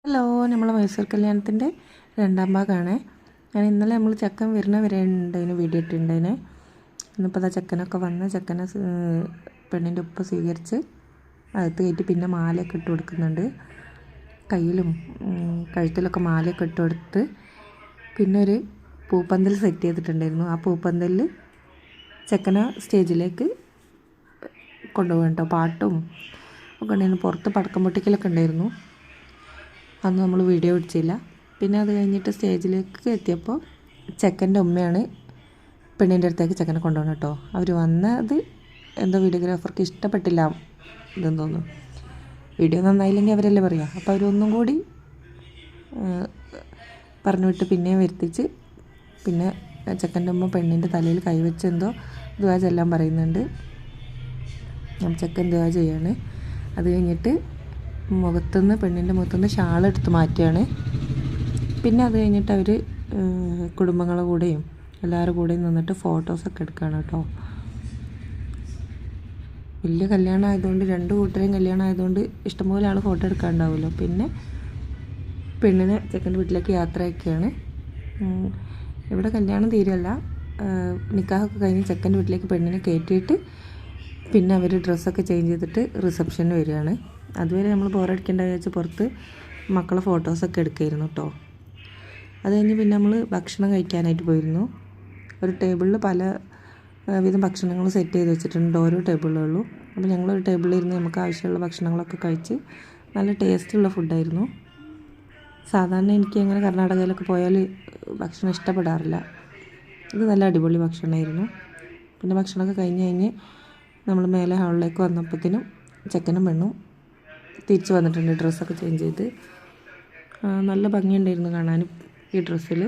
Hello, നമ്മളെ മൈസൂർ കല്യാണത്തിൻ്റെ രണ്ടാം ഭാഗമാണ്. ഞാൻ ഇന്നലെ നമ്മൾ ചെക്കൻ വരുന്ന വരെ ഉണ്ടായിരുന്നു, വീഡിയോ ഇട്ടുണ്ടായിന്. ഇന്നിപ്പോൾ അതാ ചെക്കനൊക്കെ വന്ന് ചെക്കനെ പെണ്ണിൻ്റെ ഒപ്പം സ്വീകരിച്ച് അകത്ത് കയറ്റി പിന്നെ മാലയൊക്കെ ഇട്ട് കൊടുക്കുന്നുണ്ട്. കയ്യിലും കഴുത്തിലൊക്കെ മാലയൊക്കെ ഇട്ട് കൊടുത്ത് പിന്നെ ഒരു പൂപ്പന്തൽ സെറ്റ് ചെയ്തിട്ടുണ്ടായിരുന്നു. ആ പൂപ്പന്തലിൽ ചെക്കനെ സ്റ്റേജിലേക്ക് കൊണ്ടുപോകണം കേട്ടോ. പാട്ടും ഒക്കെ ഉണ്ടായിരുന്നു. പുറത്ത് പടക്കം പൊട്ടിക്കലൊക്കെ ഉണ്ടായിരുന്നു. അന്ന് നമ്മൾ വീഡിയോ പിടിച്ചില്ല. പിന്നെ അത് കഴിഞ്ഞിട്ട് സ്റ്റേജിലേക്ക് എത്തിയപ്പോൾ ചെക്കൻ്റെ ഉമ്മയാണ് പെണ്ണിൻ്റെ അടുത്തേക്ക് ചെക്കനെ കൊണ്ടുപോകണം കേട്ടോ. അവർ വന്നത് എന്തോ വീഡിയോഗ്രാഫർക്ക് ഇഷ്ടപ്പെട്ടില്ല ഇതെന്ന് തോന്നുന്നു. വീഡിയോ നന്നായില്ലെങ്കിൽ അവരല്ലേ പറയുക. അപ്പോൾ അവരൊന്നും കൂടി പറഞ്ഞു വിട്ട് പിന്നെയും വരുത്തിച്ച് പിന്നെ ചെക്കൻ്റെ ഉമ്മ പെണ്ണിൻ്റെ തലയിൽ കൈവച്ച് എന്തോ ദുആ ചെല്ലാൻ പറയുന്നുണ്ട്. ചെക്കൻ ദുആ ചെയ്യാണ്. അത് കഴിഞ്ഞിട്ട് മുഖത്തുനിന്ന് പെണ്ണിൻ്റെ മുഖത്തുനിന്ന് ഷാൾ എടുത്ത് മാറ്റുകയാണ്. പിന്നെ അത് കഴിഞ്ഞിട്ട് അവർ കുടുംബങ്ങളുടെ കൂടെയും എല്ലാവരുടെ കൂടെയും നിന്നിട്ട് ഫോട്ടോസൊക്കെ എടുക്കുകയാണ് കേട്ടോ. വലിയ കല്യാണം ആയതുകൊണ്ട് രണ്ട് കൂട്ടരെയും കല്യാണം ആയതുകൊണ്ട് ഇഷ്ടംപോലെ ആൾ ഫോട്ടോ എടുക്കാനുണ്ടാവുമല്ലോ. പിന്നെ പെണ്ണിനെ ചെക്കൻ്റെ വീട്ടിലേക്ക് യാത്രയൊക്കെയാണ്. ഇവിടെ കല്യാണം തീരല്ല, നിക്കാഹൊക്കെ കഴിഞ്ഞ് ചെക്കൻ്റെ വീട്ടിലേക്ക് പെണ്ണിനെ കയറ്റിയിട്ട് പിന്നെ അവർ ഡ്രസ്സൊക്കെ ചേഞ്ച് ചെയ്തിട്ട് റിസപ്ഷന് വരികയാണ്. അതുവരെ നമ്മൾ ബോറടിക്കേണ്ട വിചാരിച്ച് പുറത്ത് മക്കളെ ഫോട്ടോസൊക്കെ എടുക്കുമായിരുന്നു കേട്ടോ. അത് കഴിഞ്ഞ് പിന്നെ നമ്മൾ ഭക്ഷണം കഴിക്കാനായിട്ട് പോയിരുന്നു. ഒരു ടേബിളിൽ പല വിധം ഭക്ഷണങ്ങൾ സെറ്റ് ചെയ്ത് വെച്ചിട്ടുണ്ട്, ഓരോ ടേബിളുള്ളൂ. അപ്പോൾ ഞങ്ങളൊരു ടേബിളിൽ ഇരുന്ന് നമുക്ക് ആവശ്യമുള്ള ഭക്ഷണങ്ങളൊക്കെ കഴിച്ച് നല്ല ടേസ്റ്റുള്ള ഫുഡായിരുന്നു. സാധാരണ എനിക്ക് അങ്ങനെ കർണാടകയിലൊക്കെ പോയാൽ ഭക്ഷണം ഇഷ്ടപ്പെടാറില്ല. ഇത് നല്ല അടിപൊളി ഭക്ഷണമായിരുന്നു. പിന്നെ ഭക്ഷണമൊക്കെ കഴിഞ്ഞ് നമ്മൾ മേലെ ഹാളിലേക്ക് വന്നപ്പോഴത്തേനും ചെക്കനും പെണ്ണും തിരിച്ച് വന്നിട്ടുണ്ട്, ഡ്രസ്സൊക്കെ ചേഞ്ച് ചെയ്ത്. നല്ല ഭംഗിയുണ്ടായിരുന്നു കാണാനും ഈ ഡ്രസ്സിൽ.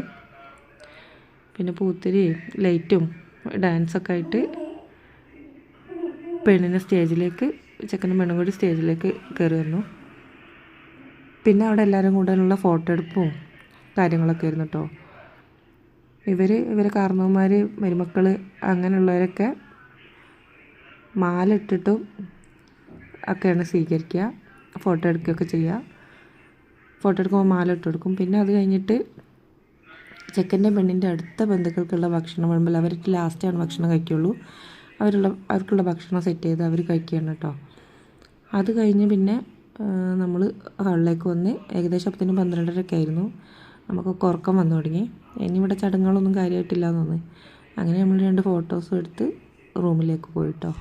പിന്നെ പൂത്തിരി ലൈറ്റും ഡാൻസൊക്കെ ആയിട്ട് പെണ്ണിനെ സ്റ്റേജിലേക്ക് ചെക്കനും പെണ്ണും കൂടി സ്റ്റേജിലേക്ക് കയറി വന്നു. പിന്നെ അവിടെ എല്ലാവരും കൂടെയുള്ള ഫോട്ടോ എടുപ്പും കാര്യങ്ങളൊക്കെ ആയിരുന്നു കേട്ടോ. ഇവരെ കാരണവന്മാർ മരുമക്കൾ അങ്ങനെയുള്ളവരൊക്കെ മാല ഇട്ടിട്ടും ഒക്കെയാണ് സ്വീകരിക്കുക, ഫോട്ടോ എടുക്കുകയൊക്കെ ചെയ്യുക. ഫോട്ടോ എടുക്കുമ്പോൾ മാല ഇട്ട് കൊടുക്കും. പിന്നെ അത് കഴിഞ്ഞിട്ട് ചെക്കൻ്റെ പെണ്ണിൻ്റെ അടുത്ത ബന്ധുക്കൾക്കുള്ള ഭക്ഷണം വിളമ്പൽ, അവർക്ക് ലാസ്റ്റാണ് ഭക്ഷണം കഴിക്കുള്ളൂ. അവർക്കുള്ള ഭക്ഷണം സെറ്റ് ചെയ്ത് അവർ കഴിക്കുകയാണ് കേട്ടോ. അത് കഴിഞ്ഞ് പിന്നെ നമ്മൾ ഹാളിലേക്ക് വന്ന് ഏകദേശം അപ്പത്തിന് 12:30 ആയിരുന്നു. നമുക്കൊക്കെ ഉറക്കം വന്നു തുടങ്ങി. ഇനി ഇവിടെ ചടങ്ങുകളൊന്നും കാര്യമായിട്ടില്ല എന്ന് തോന്നി. അങ്ങനെ നമ്മൾ 2 ഫോട്ടോസും എടുത്ത് റൂമിലേക്ക് പോയിട്ടോ.